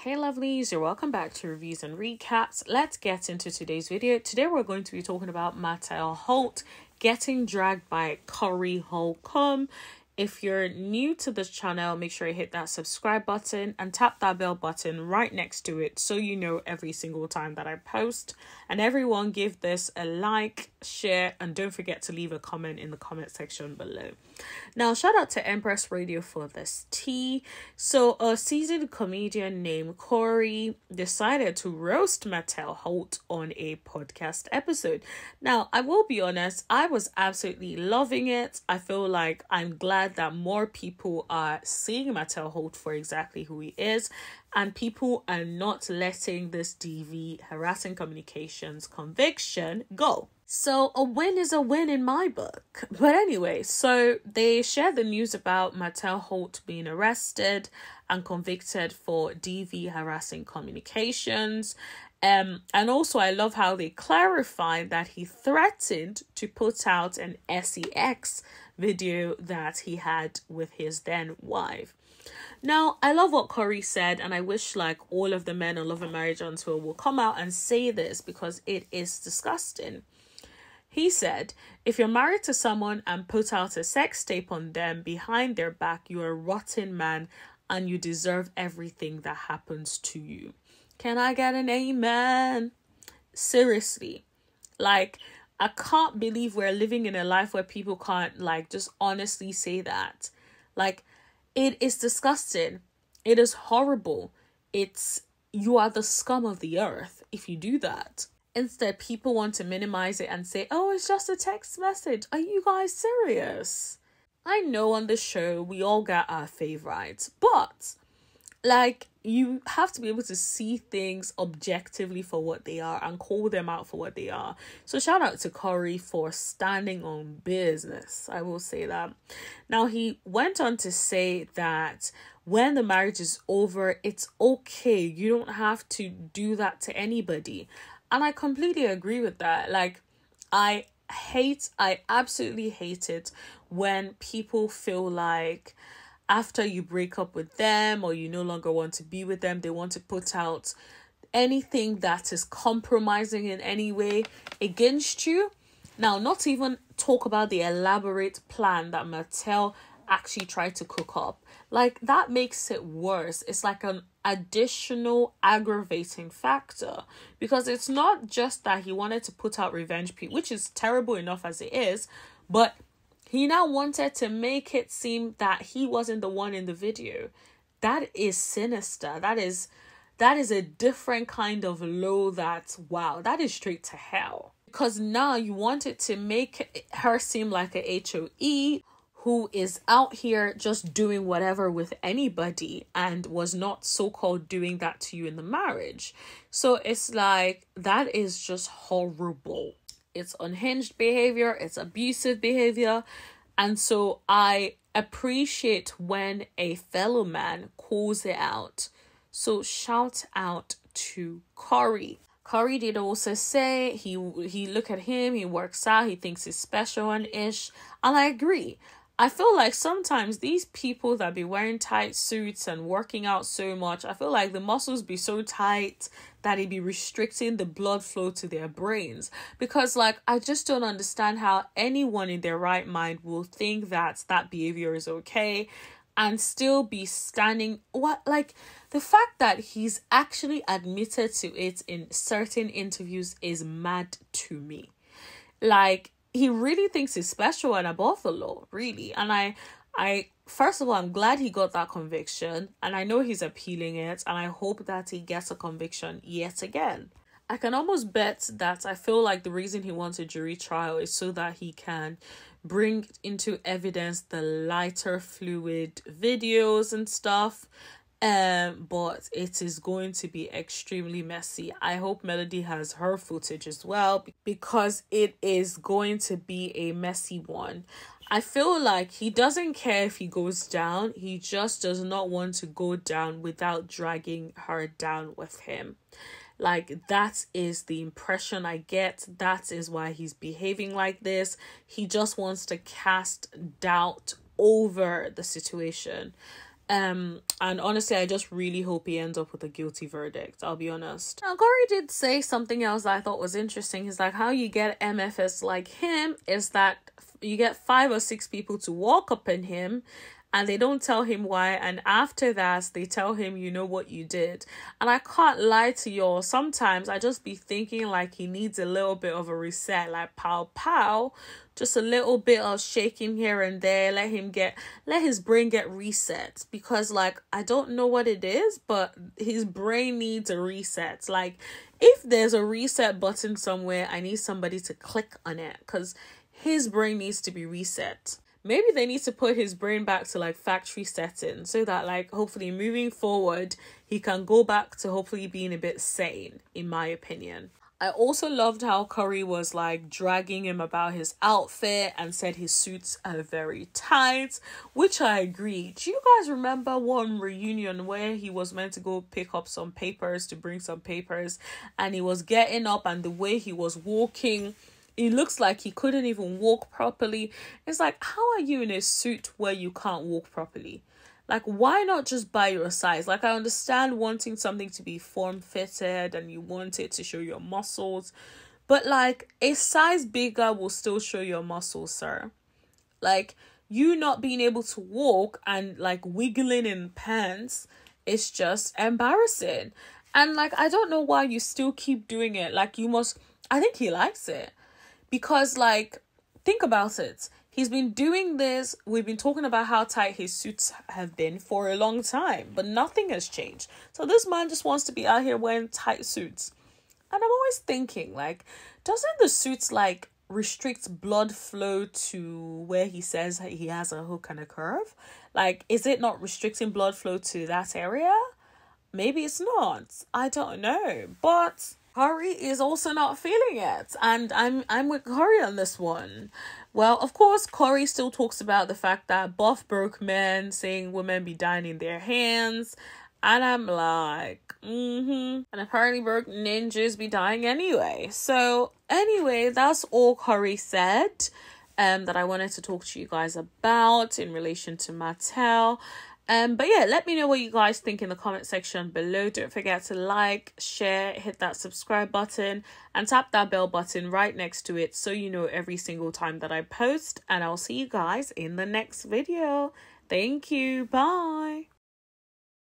Hey lovelies, you're welcome back to Reviews and Recaps. Let's get into today's video. Today we're going to be talking about Martell Holt getting dragged by Corey Holcomb. If you're new to this channel, make sure you hit that subscribe button and tap that bell button right next to it so you know every single time that I post. And everyone give this a like, share, and don't forget to leave a comment in the comment section below. Now, shout out to Empress Radio for this tea. So, a seasoned comedian named Corey decided to roast Martell Holt on a podcast episode. Now, I will be honest, I was absolutely loving it. I feel like I'm glad that more people are seeing Martell Holt for exactly who he is, and people are not letting this DV harassing communications conviction go. So a win is a win in my book. But anyway, so they shared the news about Martell Holt being arrested and convicted for DV harassing communications. And also I love how they clarified that he threatened to put out an sex video that he had with his then wife. Now, I love what Corey said, and I wish like all of the men on Love and Marriage on tour will come out and say this because it is disgusting. He said, if you're married to someone and put out a sex tape on them behind their back, you're a rotten man and you deserve everything that happens to you. Can I get an amen? Seriously. Like, I can't believe we're living in a life where people can't like just honestly say that. Like, it is disgusting. It is horrible. You are the scum of the earth if you do that. Instead, people want to minimize it and say, oh, it's just a text message. Are you guys serious? I know on the show we all got our favorites, but like you have to be able to see things objectively for what they are and call them out for what they are. So shout out to Corey for standing on business. I will say that. Now, he went on to say that when the marriage is over, it's okay. You don't have to do that to anybody. And I completely agree with that. Like, I absolutely hate it when people feel like after you break up with them or you no longer want to be with them, they want to put out anything that is compromising in any way against you. Now, not even talk about the elaborate plan that Martell actually tried to cook up. Like, that makes it worse. It's like an additional aggravating factor because it's not just that he wanted to put out revenge, which is terrible enough as it is, but he now wanted to make it seem that he wasn't the one in the video. That is sinister. That is a different kind of low wow, that is straight to hell. Because now you wanted to make her seem like a HOE who is out here just doing whatever with anybody and was not so-called doing that to you in the marriage. So it's like, that is just horrible. It's unhinged behavior. It's abusive behavior. And so I appreciate when a fellow man calls it out. So shout out to Corey. Corey did also say he look at him, he works out, he thinks he's special and ish. And I agree. I feel like sometimes these people that be wearing tight suits and working out so much, I feel like the muscles be so tight that it be restricting the blood flow to their brains. Because like, I just don't understand how anyone in their right mind will think that behavior is okay and still be standing. Like, the fact that he's actually admitted to it in certain interviews is mad to me. Like, he really thinks he's special and above the law, really. And I first of all, I'm glad he got that conviction, and I know he's appealing it, and I hope that he gets a conviction yet again. I can almost bet that I feel like the reason he wants a jury trial is so that he can bring into evidence the lighter fluid videos and stuff. But it is going to be extremely messy. I hope Melody has her footage as well because it is going to be a messy one. I feel like he doesn't care if he goes down. He just does not want to go down without dragging her down with him. Like, that is the impression I get. That is why he's behaving like this. He just wants to cast doubt over the situation. And honestly, I just really hope he ends up with a guilty verdict, I'll be honest. Now, Corey did say something else that I thought was interesting. He's like, how you get MFs like him is that you get 5 or 6 people to walk up on him, and they don't tell him why, and after that they tell him, you know what you did. And I can't lie to y'all, sometimes I just be thinking like he needs a little bit of a reset, like pow pow, just a little bit of shaking here and there, let his brain get reset, because like I don't know what it is, but his brain needs a reset. Like if there's a reset button somewhere, I need somebody to click on it, because his brain needs to be reset. Maybe they need to put his brain back to like factory settings, so that like hopefully moving forward he can go back to hopefully being a bit sane, in my opinion. I also loved how Corey was like dragging him about his outfit and said his suits are very tight, which I agree. Do you guys remember one reunion where he was meant to go pick up some papers, to bring some papers, and he was getting up and the way he was walking, it looks like he couldn't even walk properly. It's like, how are you in a suit where you can't walk properly? Like, why not just buy your size? Like, I understand wanting something to be form-fitted and you want it to show your muscles, but like a size bigger will still show your muscles, sir. Like, you not being able to walk and like wiggling in pants, it's just embarrassing. And like, I don't know why you still keep doing it. Like, you must, I think he likes it. Because, like, think about it. He's been doing this. We've been talking about how tight his suits have been for a long time, but nothing has changed. So this man just wants to be out here wearing tight suits. And I'm always thinking, like, doesn't the suits, like, restrict blood flow to where he says he has a hook and a curve? Like, is it not restricting blood flow to that area? Maybe it's not. I don't know. But Corey is also not feeling it, and I'm with Corey on this one. Well, of course, Corey still talks about the fact that buff broke men saying women be dying in their hands, and I'm like, and apparently broke ninjas be dying anyway. So anyway, that's all Corey said that I wanted to talk to you guys about in relation to Martell. But yeah, let me know what you guys think in the comment section below. Don't forget to like, share, hit that subscribe button, and tap that bell button right next to it so you know every single time that I post. And I'll see you guys in the next video. Thank you. Bye.